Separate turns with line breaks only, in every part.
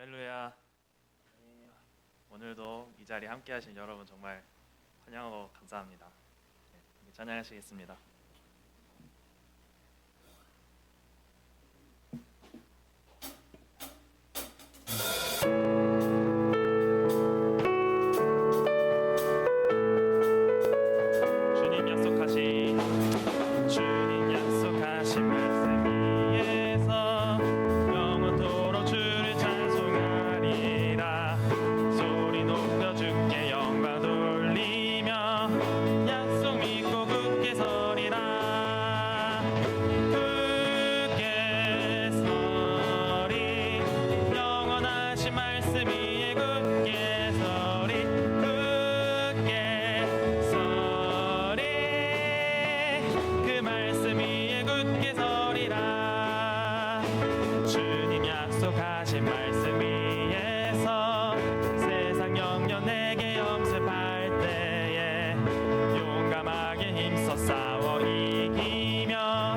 할렐루야. 오늘도 이 자리에 함께 하신 여러분 정말 환영하고 감사합니다. 찬양하시겠습니다. 주님 약속하신 말씀 위에서 영원토록 주를 찬송하리라. 소리 높여 주께 영광 돌리며 약속 믿고 굳게 서리라. 굳게 서리 영원하신 말씀 위에 굳게 서리. 굳게 서리 그 말씀 위에 굳게 서리라. 주님 약속하신 말씀 위에서 세상 영역 내게 염습할 때에 용감하게 힘써 싸워 이기며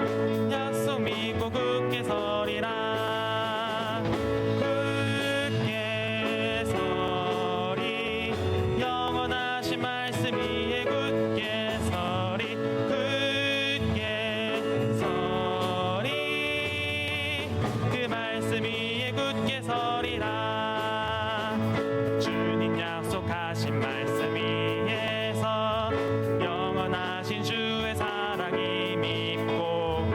약속 믿고 굳게 서리라. 굳게 서리 영원하신 말씀 위에 굳게 서리. 굳게 서리 그 말씀 위에 굳게 서리라. 주님 약속하신 말씀 위에서 영원하신 주의 사랑이 믿고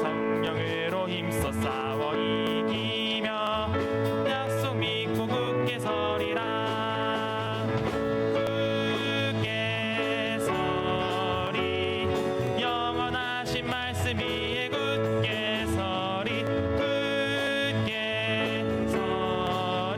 성령으로 힘써 싸워 이기며 약속 믿고 굳게 서리라. 굳게 서리 영원하신 말씀 위에 굳게 서리. 굳게 서리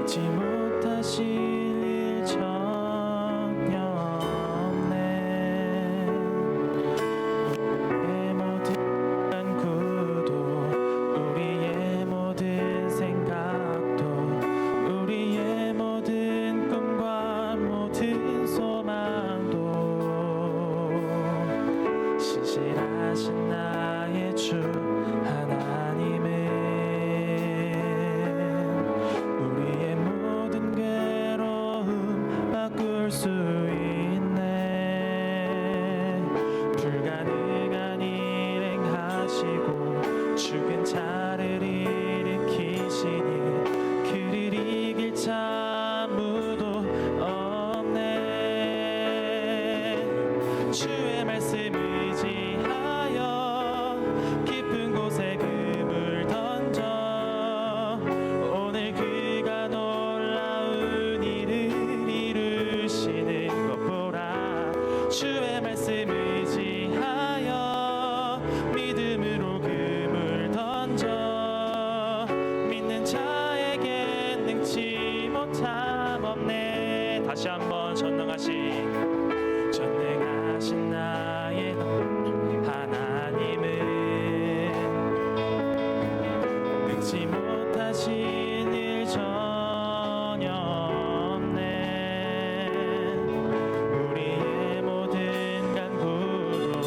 잊지 못하실 일 전혀 없네. 우리의 모든 간구도 우리의 모든 생각도 우리의 모든 꿈과 모든 소망도 신실하신 나의 주 하나님은 우리의 모든 괴로움 바꿀 수 있네. 불가능한 일 행하시고 죽은 자를 일으키시니 그를 이길 자 아무도 없네. 주의 말씀 의지하여 깊은 곳에 금을 던져 오늘 그가 놀라운 일을 이루시는 것 보라. 주의 말씀 의지하여 믿음으로 금을 던져 믿는 자에게 능치 못함 없네. 다시 한번 전능하신 나의 하나님은 능치 못하실 일 전혀 없네. 우리의 모든 간구도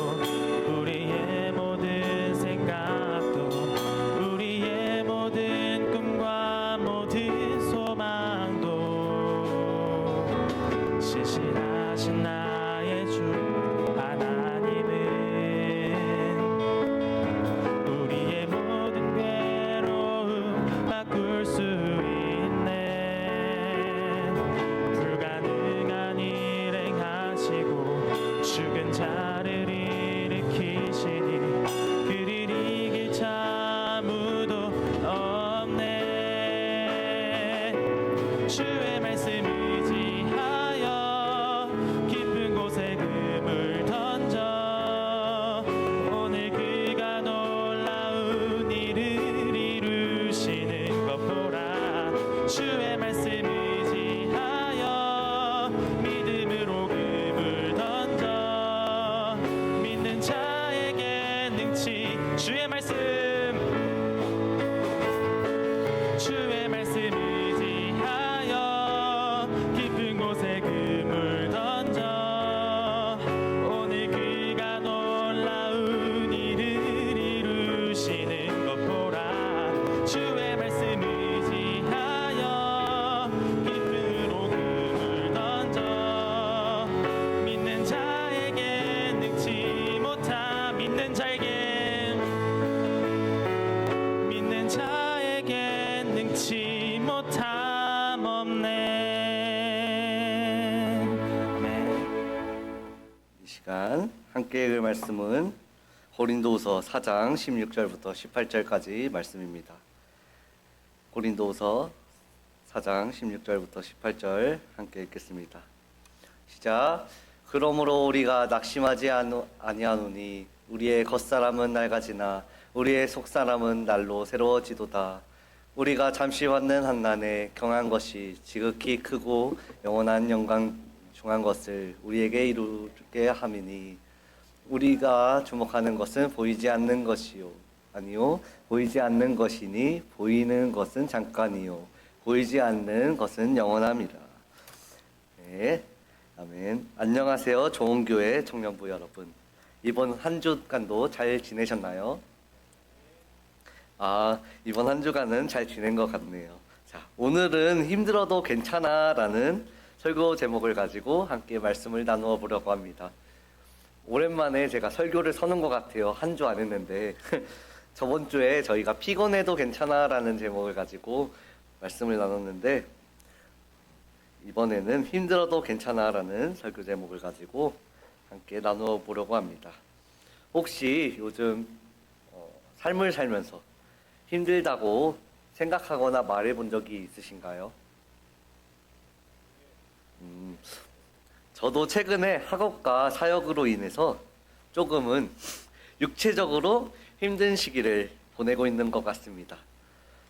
우리의 모든 생각도 우리의 모든 꿈과 모든 소망도 신실하신 나의 주 하나님은 우리의 모든 괴로움 바꿀 수 있네. 불가능한 일 행하시고 죽은 자를 일으키시니 그를 이길 자 아무도 없네. 주의 말씀 의지하여 깊은 곳에 금을 던져 오늘 그가 놀라운 일을 이루시는 것 보라. 주의 말씀 의지하여 믿음으로 금을 던져 믿는 자에게 능치 주의 말씀 의지하여 깊은 곳에 금을 던져 오늘 그가 놀라운 일을 이루시는 것 보라. 주의 말씀 의지하여 깊음으로 금을 던져 믿는 자에게 능치 못함 믿는 자에게 능치 못함 없네.
이 시간 함께 읽을 말씀은 고린도후서 4장 16절부터 18절까지 말씀입니다. 고린도후서 4장 16절부터 18절 함께 읽겠습니다. 시작. 그러므로 우리가 낙심하지 아니하노니 우리의 겉사람은 낡아지나 우리의 속사람은 날로 새로워지도다. 우리가 잠시 받는 한난에 경한 것이 지극히 크고 영원한 영광 중한 것을 우리에게 이루게 함이니 우리가 주목하는 것은 보이지 않는 것이요 아니요 보이지 않는 것이니 보이는 것은 잠깐이요 보이지 않는 것은 영원함이라. 네, 아멘. 안녕하세요, 좋은교회 청년부 여러분. 이번 한 주간도 잘 지내셨나요? 이번 한 주간은 잘 지낸 것 같네요. 자, 오늘은 힘들어도 괜찮아 라는 설교 제목을 가지고 함께 말씀을 나누어 보려고 합니다. 오랜만에 제가 설교를 서는 것 같아요. 한 주 안 했는데 저번 주에 저희가 피곤해도 괜찮아 라는 제목을 가지고 말씀을 나눴는데 이번에는 힘들어도 괜찮아 라는 설교 제목을 가지고 함께 나누어 보려고 합니다. 혹시 요즘 삶을 살면서 힘들다고 생각하거나 말해본 적이 있으신가요? 저도 최근에 학업과 사역으로 인해서 조금은 육체적으로 힘든 시기를 보내고 있는 것 같습니다.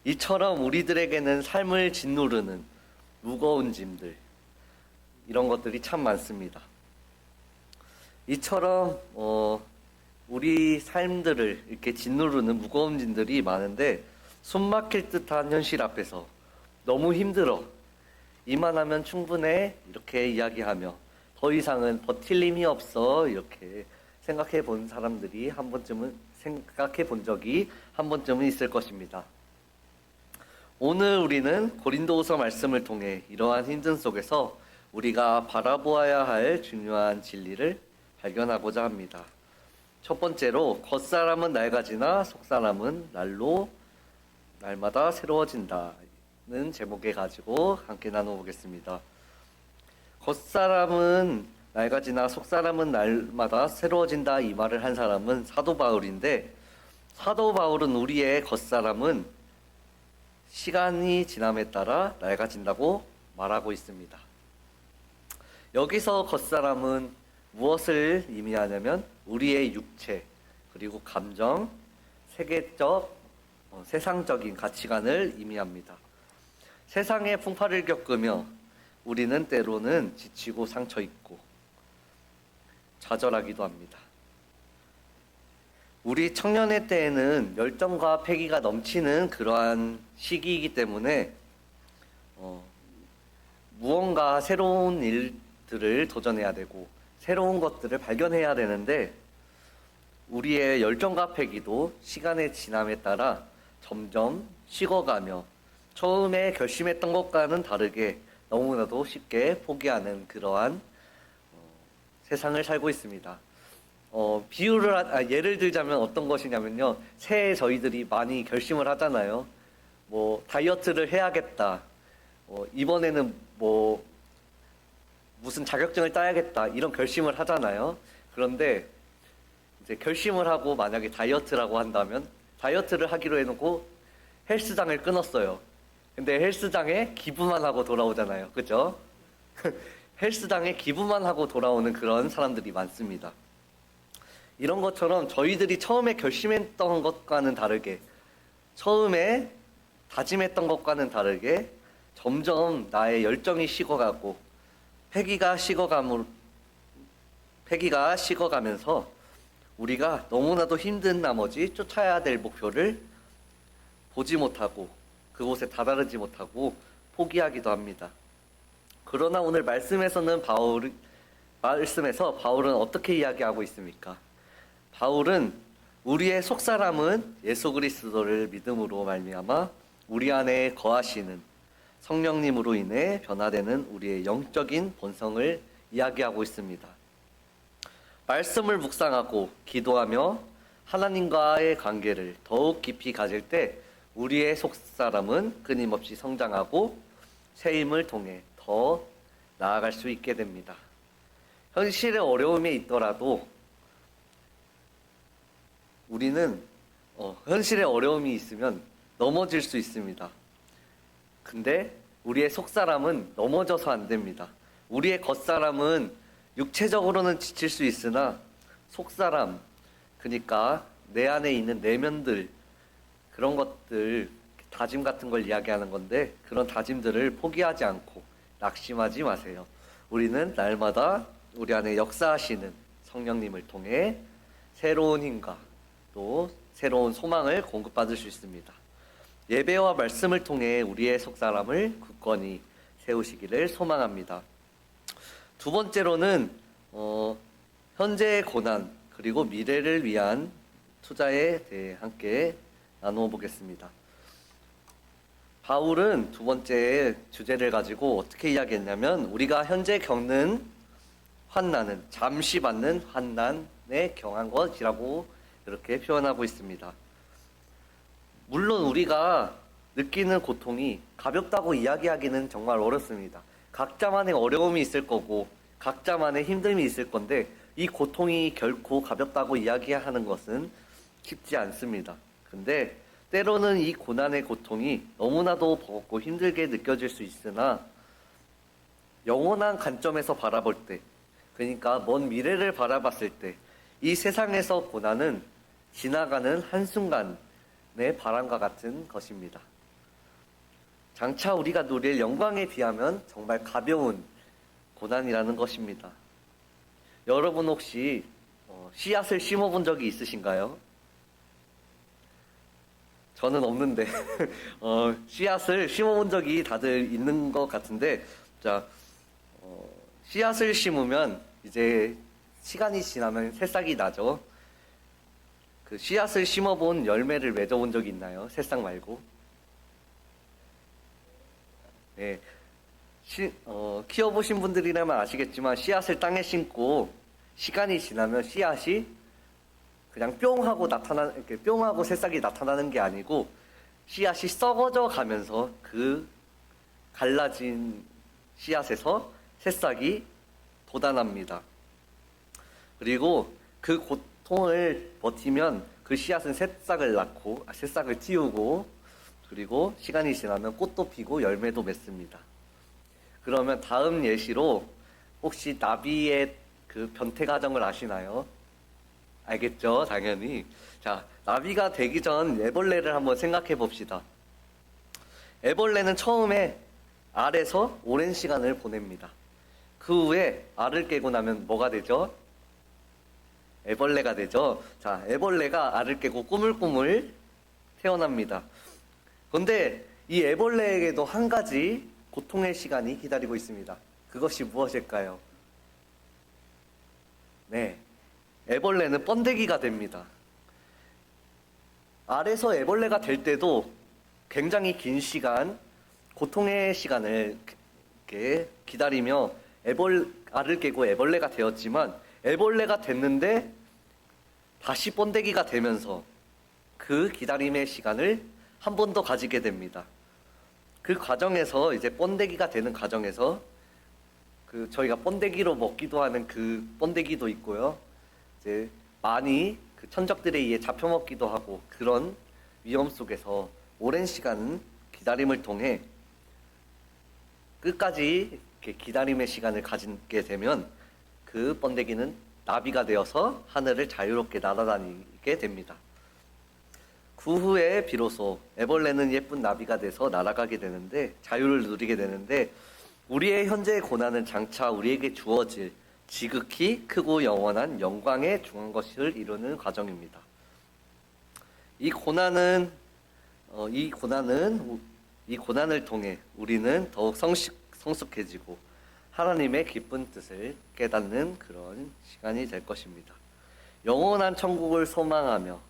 이처럼 우리들에게는 삶을 짓누르는 무거운 짐들, 이런 것들이 참 많습니다. 이처럼 우리 삶들을 이렇게 짓누르는 무거운 짐들이 많은데 숨 막힐 듯한 현실 앞에서 너무 힘들어, 이만하면 충분해, 이렇게 이야기하며 더 이상은 버틸 힘이 없어, 이렇게 생각해 본 사람들이 생각해 본 적이 한 번쯤은 있을 것입니다. 오늘 우리는 고린도후서 말씀을 통해 이러한 힘든 속에서 우리가 바라보아야 할 중요한 진리를 발견하고자 합니다. 첫 번째로, 겉사람은 낡아지나 속사람은 날마다 새로워진다는 제목에 가지고 함께 나눠보겠습니다. 겉사람은 낡아지나 속사람은 날마다 새로워진다, 이 말을 한 사람은 사도 바울인데, 사도 바울은 우리의 겉사람은 시간이 지남에 따라 낡아진다고 말하고 있습니다. 여기서 겉사람은 무엇을 의미하냐면 우리의 육체, 그리고 감정, 세계적, 세상적인 가치관을 의미합니다. 세상의 풍파를 겪으며 우리는 때로는 지치고 상처 입고 좌절하기도 합니다. 우리 청년의 때에는 열정과 패기가 넘치는 그러한 시기이기 때문에 무언가 새로운 일들을 도전해야 되고 새로운 것들을 발견해야 되는데, 우리의 열정과 패기도 시간의 지남에 따라 점점 식어가며 처음에 결심했던 것과는 다르게 너무나도 쉽게 포기하는 그러한 세상을 살고 있습니다. 예를 들자면 어떤 것이냐면요, 새해 저희들이 많이 결심을 하잖아요. 다이어트를 해야겠다, 이번에는 무슨 자격증을 따야겠다, 이런 결심을 하잖아요. 그런데 이제 결심을 하고 만약에 다이어트라고 한다면 다이어트를 하기로 해놓고 헬스장을 끊었어요. 근데 헬스장에 기부만 하고 돌아오잖아요. 그죠? 헬스장에 기부만 하고 돌아오는 그런 사람들이 많습니다. 이런 것처럼 저희들이 처음에 결심했던 것과는 다르게, 처음에 다짐했던 것과는 다르게 점점 나의 열정이 식어가고 패기가 식어가면서 우리가 너무나도 힘든 나머지 쫓아야 될 목표를 보지 못하고 그곳에 다다르지 못하고 포기하기도 합니다. 그러나 오늘 말씀에서 바울은 어떻게 이야기하고 있습니까? 바울은 우리의 속사람은 예수 그리스도를 믿음으로 말미암아 우리 안에 거하시는 성령님으로 인해 변화되는 우리의 영적인 본성을 이야기하고 있습니다. 말씀을 묵상하고 기도하며 하나님과의 관계를 더욱 깊이 가질 때 우리의 속사람은 끊임없이 성장하고 새 힘을 통해 더 나아갈 수 있게 됩니다. 현실의 어려움이 있더라도 우리는 현실의 어려움이 있으면 넘어질 수 있습니다. 근데 우리의 속사람은 넘어져서 안 됩니다. 우리의 겉사람은 육체적으로는 지칠 수 있으나 속사람, 그러니까 내 안에 있는 내면들, 그런 것들, 다짐 같은 걸 이야기하는 건데, 그런 다짐들을 포기하지 않고 낙심하지 마세요. 우리는 날마다 우리 안에 역사하시는 성령님을 통해 새로운 힘과 또 새로운 소망을 공급받을 수 있습니다. 예배와 말씀을 통해 우리의 속사람을 굳건히 세우시기를 소망합니다. 두 번째로는 현재의 고난 그리고 미래를 위한 투자에 대해 함께 나누어 보겠습니다. 바울은 두 번째 주제를 가지고 어떻게 이야기했냐면, 우리가 현재 겪는 환난은 잠시 받는 환난에 경한 것이라고 이렇게 표현하고 있습니다. 물론 우리가 느끼는 고통이 가볍다고 이야기하기는 정말 어렵습니다. 각자만의 어려움이 있을 거고 각자만의 힘듦이 있을 건데, 이 고통이 결코 가볍다고 이야기하는 것은 쉽지 않습니다. 근데 때로는 이 고난의 고통이 너무나도 버겁고 힘들게 느껴질 수 있으나, 영원한 관점에서 바라볼 때, 그러니까 먼 미래를 바라봤을 때, 이 세상에서 고난은 지나가는 한순간의 바람과 같은 것입니다. 장차 우리가 누릴 영광에 비하면 정말 가벼운 고난이라는 것입니다. 여러분 혹시 씨앗을 심어본 적이 있으신가요? 저는 없는데 씨앗을 심어본 적이 다들 있는 것 같은데, 자, 씨앗을 심으면 이제 시간이 지나면 새싹이 나죠. 그 씨앗을 심어본 열매를 맺어본 적이 있나요? 새싹 말고. 네, 키워보신 분들이라면 아시겠지만 씨앗을 땅에 심고 시간이 지나면 씨앗이 그냥 뿅 하고 이렇게 뿅 하고 새싹이 나타나는 게 아니고 씨앗이 썩어져 가면서 그 갈라진 씨앗에서 새싹이 돋아납니다. 그리고 그 고통을 버티면 그 씨앗은 새싹을 틔우고, 그리고 시간이 지나면 꽃도 피고 열매도 맺습니다. 그러면 다음 예시로 혹시 나비의 그 변태 과정을 아시나요? 알겠죠? 당연히. 자, 나비가 되기 전 애벌레를 한번 생각해 봅시다. 애벌레는 처음에 알에서 오랜 시간을 보냅니다. 그 후에 알을 깨고 나면 뭐가 되죠? 애벌레가 되죠. 자, 애벌레가 알을 깨고 꾸물꾸물 태어납니다. 그런데 이 애벌레에게도 한 가지 고통의 시간이 기다리고 있습니다. 그것이 무엇일까요? 네, 애벌레는 번데기가 됩니다. 알에서 애벌레가 될 때도 굉장히 긴 시간, 고통의 시간을 이렇게 기다리며 알을 깨고 애벌레가 되었지만, 애벌레가 됐는데 다시 번데기가 되면서 그 기다림의 시간을 한 번 더 가지게 됩니다. 그 과정에서 이제 번데기가 되는 과정에서 그 저희가 번데기로 먹기도 하는 그 번데기도 있고요. 이제 많이 그 천적들에 의해 잡혀먹기도 하고, 그런 위험 속에서 오랜 시간 기다림을 통해 끝까지 이렇게 기다림의 시간을 가지게 되면 그 번데기는 나비가 되어서 하늘을 자유롭게 날아다니게 됩니다. 그 후에 비로소 애벌레는 예쁜 나비가 돼서 날아가게 되는데, 자유를 누리게 되는데, 우리의 현재의 고난은 장차 우리에게 주어질 지극히 크고 영원한 영광에 중한 것을 이루는 과정입니다. 이 고난을 통해 우리는 더욱 성숙해지고 하나님의 기쁜 뜻을 깨닫는 그런 시간이 될 것입니다. 영원한 천국을 소망하며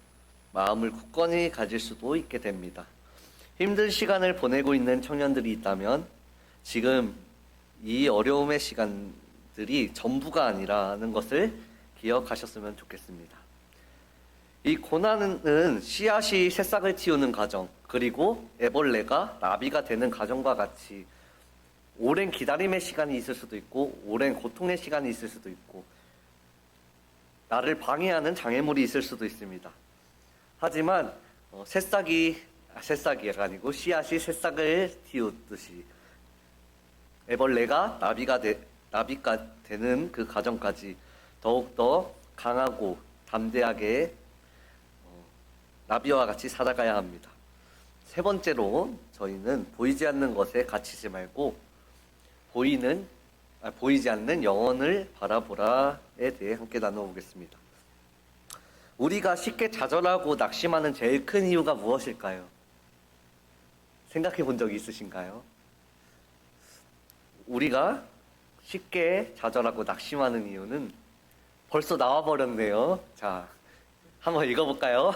마음을 굳건히 가질 수도 있게 됩니다. 힘든 시간을 보내고 있는 청년들이 있다면 지금 이 어려움의 시간들이 전부가 아니라는 것을 기억하셨으면 좋겠습니다. 이 고난은 씨앗이 새싹을 틔우는 과정, 그리고 애벌레가 나비가 되는 과정과 같이 오랜 기다림의 시간이 있을 수도 있고, 오랜 고통의 시간이 있을 수도 있고, 나를 방해하는 장애물이 있을 수도 있습니다. 하지만 새싹이 아니고 씨앗이 새싹을 틔우듯이 애벌레가 나비가 되는 그 과정까지 더욱더 강하고 담대하게 나비와 같이 살아가야 합니다. 세 번째로 저희는 보이지 않는 것에 갇히지 말고 보이지 않는 영혼을 바라보라에 대해 함께 나눠보겠습니다. 우리가 쉽게 좌절하고 낙심하는 제일 큰 이유가 무엇일까요? 생각해 본 적이 있으신가요? 우리가 쉽게 좌절하고 낙심하는 이유는 벌써 나와버렸네요. 자, 한번 읽어볼까요?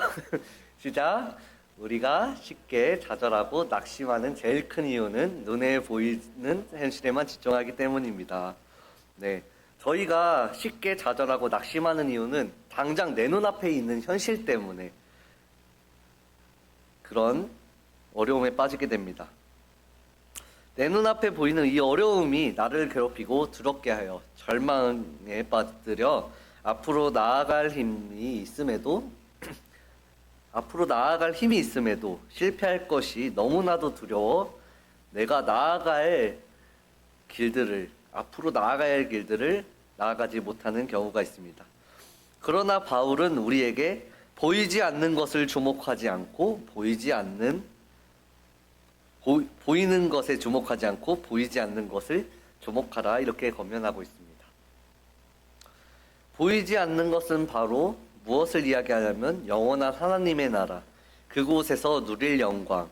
시작. 우리가 쉽게 좌절하고 낙심하는 제일 큰 이유는 눈에 보이는 현실에만 집중하기 때문입니다. 네, 저희가 쉽게 좌절하고 낙심하는 이유는 당장 내 눈앞에 있는 현실 때문에 그런 어려움에 빠지게 됩니다. 내 눈앞에 보이는 이 어려움이 나를 괴롭히고 두렵게 하여 절망에 빠뜨려 앞으로 나아갈 힘이 있음에도 실패할 것이 너무나도 두려워 내가 앞으로 나아가야 할 길들을 나아가지 못하는 경우가 있습니다. 그러나 바울은 우리에게 보이지 않는 것을 주목하지 않고 보이지 않는 보이는 것에 주목하지 않고 보이지 않는 것을 주목하라 이렇게 권면하고 있습니다. 보이지 않는 것은 바로 무엇을 이야기하냐면 영원한 하나님의 나라, 그곳에서 누릴 영광,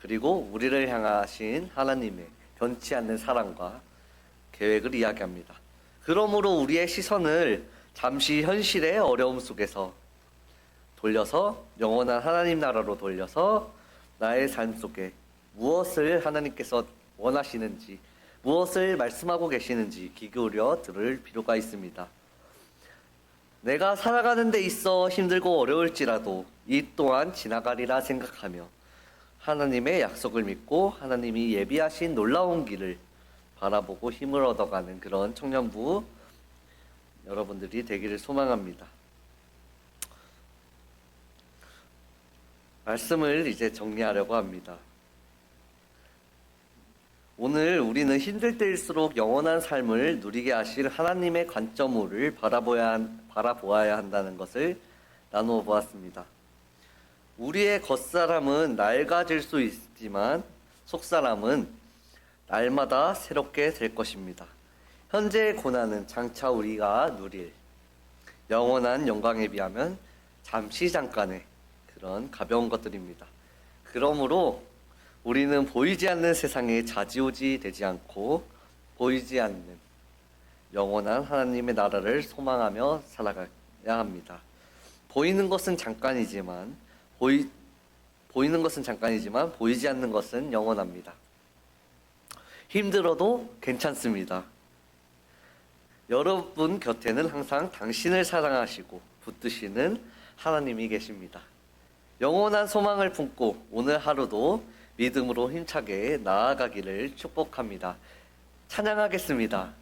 그리고 우리를 향하신 하나님의 변치 않는 사랑과 계획을 이야기합니다. 그러므로 우리의 시선을 잠시 현실의 어려움 속에서 돌려서 영원한 하나님 나라로 돌려서 나의 삶 속에 무엇을 하나님께서 원하시는지, 무엇을 말씀하고 계시는지 귀 기울여 들을 필요가 있습니다. 내가 살아가는 데 있어 힘들고 어려울지라도 이 또한 지나가리라 생각하며 하나님의 약속을 믿고 하나님이 예비하신 놀라운 길을 바라보고 힘을 얻어가는 그런 청년부 여러분들이 되기를 소망합니다. 말씀을 이제 정리하려고 합니다. 오늘 우리는 힘들 때일수록 영원한 삶을 누리게 하실 하나님의 관점을 바라보아야 한다는 것을 나누어 보았습니다. 우리의 겉사람은 낡아질 수 있지만 속사람은 날마다 새롭게 될 것입니다. 현재의 고난은 장차 우리가 누릴 영원한 영광에 비하면 잠시 잠깐의 그런 가벼운 것들입니다. 그러므로 우리는 보이지 않는 세상에 좌지우지 되지 않고 보이지 않는 영원한 하나님의 나라를 소망하며 살아가야 합니다. 보이는 것은 잠깐이지만 보이지 않는 것은 영원합니다. 힘들어도 괜찮습니다. 여러분 곁에는 항상 당신을 사랑하시고 붙드시는 하나님이 계십니다. 영원한 소망을 품고 오늘 하루도 믿음으로 힘차게 나아가기를 축복합니다. 찬양하겠습니다.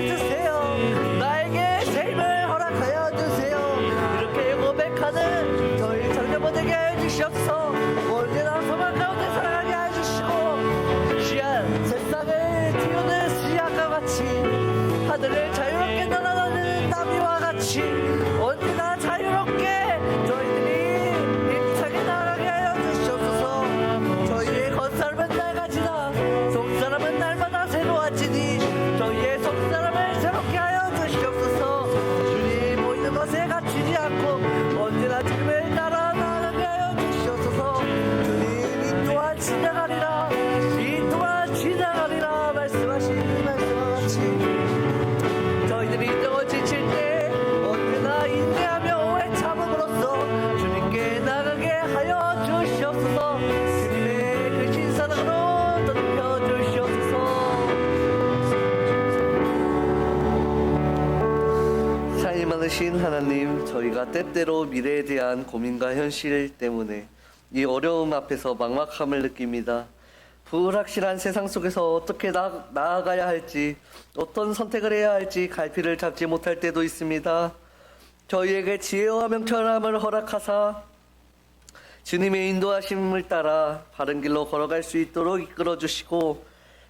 주세요. 나에게 새 힘을 허락하여 주세요. 이렇게 고백하는 저희 자녀분에게 해주시옵소서. 언제나 소망 가운데 사랑하게 해주시고 귀한 세상을 띄우는 시야과 같이 하늘을 자유롭게 날아다니는 나비와 같이 언제나 자유롭게 저희들이 힘차게 나가게 하여 주시옵소서. 저희의 겉사람은 낡아지나 속사람은 날마다 새로워지니 저희의 속사람을 새롭게 하여 주시옵소서. 주님 모이는 것에 갇히지 않고 언제나 주님을 따라 나가게 하여 주시옵소서. 주님 이 또한 지나가리라 이 또한 지나가리라 말씀하신 말씀과 같이 저희들이 인정을 지칠 때 언제나 인내하며 오래 참음으로써 주님께 나가게 하여 주시옵소서. 주님의 그 신사랑으로 더듬혀 주시옵소서. 사이 많으신 하나님, 저희가 때때로 미래에 대한 고민과 현실 때문에 이 어려움 앞에서 막막함을 느낍니다. 불확실한 세상 속에서 어떻게 나아가야 할지, 어떤 선택을 해야 할지 갈피를 잡지 못할 때도 있습니다. 저희에게 지혜와 명철함을 허락하사 주님의 인도하심을 따라 바른 길로 걸어갈 수 있도록 이끌어 주시고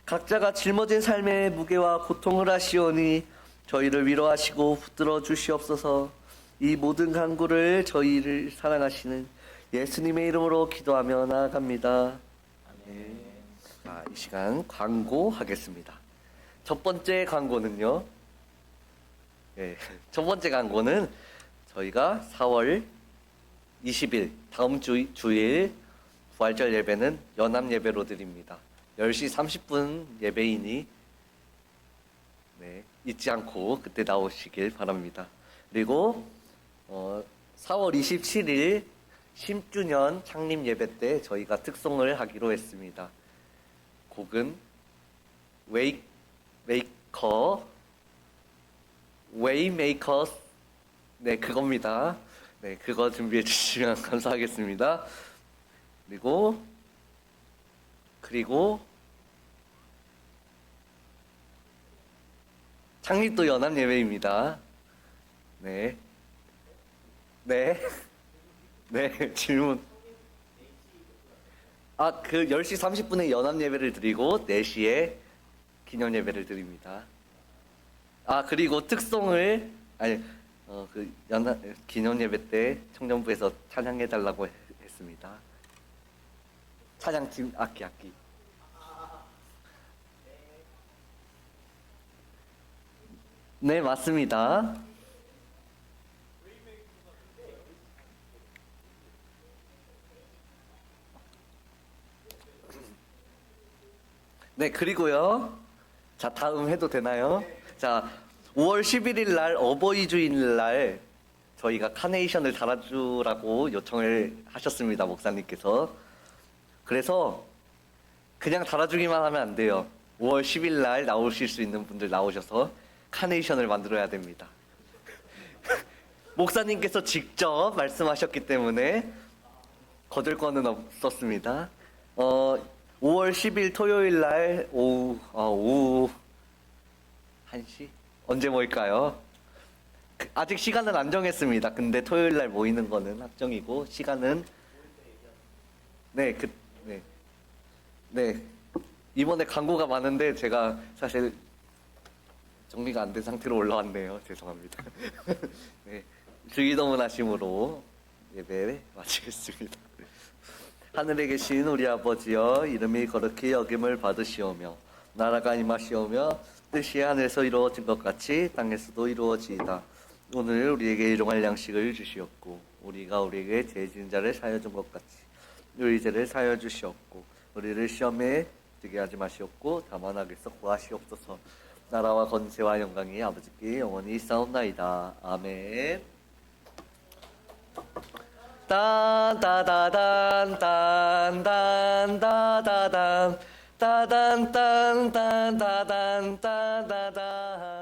각자가 짊어진 삶의 무게와 고통을 아시오니 저희를 위로하시고 붙들어 주시옵소서. 이 모든 간구를 저희를 사랑하시는 예수님의 이름으로 기도하며 나아갑니다. 아멘. 이 시간 광고하겠습니다. 첫 번째 광고는요. 첫 번째 광고는 저희가 4월 20일 다음 주일 부활절 예배는 연합 예배로 드립니다. 10시 30분 예배이니 잊지 않고 그때 나오시길 바랍니다. 그리고 4월 27일 10주년 창립 예배 때 저희가 특송을 하기로 했습니다. 곡은 웨이메이커 그겁니다. 그거 준비해 주시면 감사하겠습니다. 그리고 창립도 연합 예배입니다. 질문. 그 10시 30분에 연합 예배를 드리고 4시에 기념 예배를 드립니다. 그리고 특송을 연합 기념 예배 때 청년부에서 찬양해 달라고 했습니다. 찬양팀 악기. 네, 맞습니다. 그리고요. 자, 다음 해도 되나요? 자, 5월 11일 날 어버이 주일 날 저희가 카네이션을 달아주라고 요청을 하셨습니다. 목사님께서. 그래서 그냥 달아주기만 하면 안 돼요. 5월 10일 날 나오실 수 있는 분들 나오셔서 카네이션을 만들어야 됩니다. 목사님께서 직접 말씀하셨기 때문에 거들 거는 없었습니다. 5월 10일 토요일 날 오후 1시? 언제 모일까요? 아직 시간은 안 정했습니다. 근데 토요일 날 모이는 거는 확정이고 시간은 이번에 광고가 많은데 제가 사실 정리가 안 된 상태로 올라왔네요. 죄송합니다. 주기도문하심으로 예배 마치겠습니다. 하늘에 계신 우리 아버지여, 이름이 거룩히 여김을 받으시오며 나라가 임하시오며 뜻이 하늘에서 이루어진 것 같이 땅에서도 이루어지이다. 오늘 우리에게 일용할 양식을 주시옵고 우리가 우리에게 죄 지은 자를 사하여 준 것 같이 우리 죄를 사하여 주시옵고 우리를 시험에 들게 하지 마시옵고 다만 악에서 구하시옵소서. 나라와 권세와 영광이 아버지께 영원히 있사옵나이다. 아멘. 딴따다단 딴딴따다단 따단딴딴따단 따다단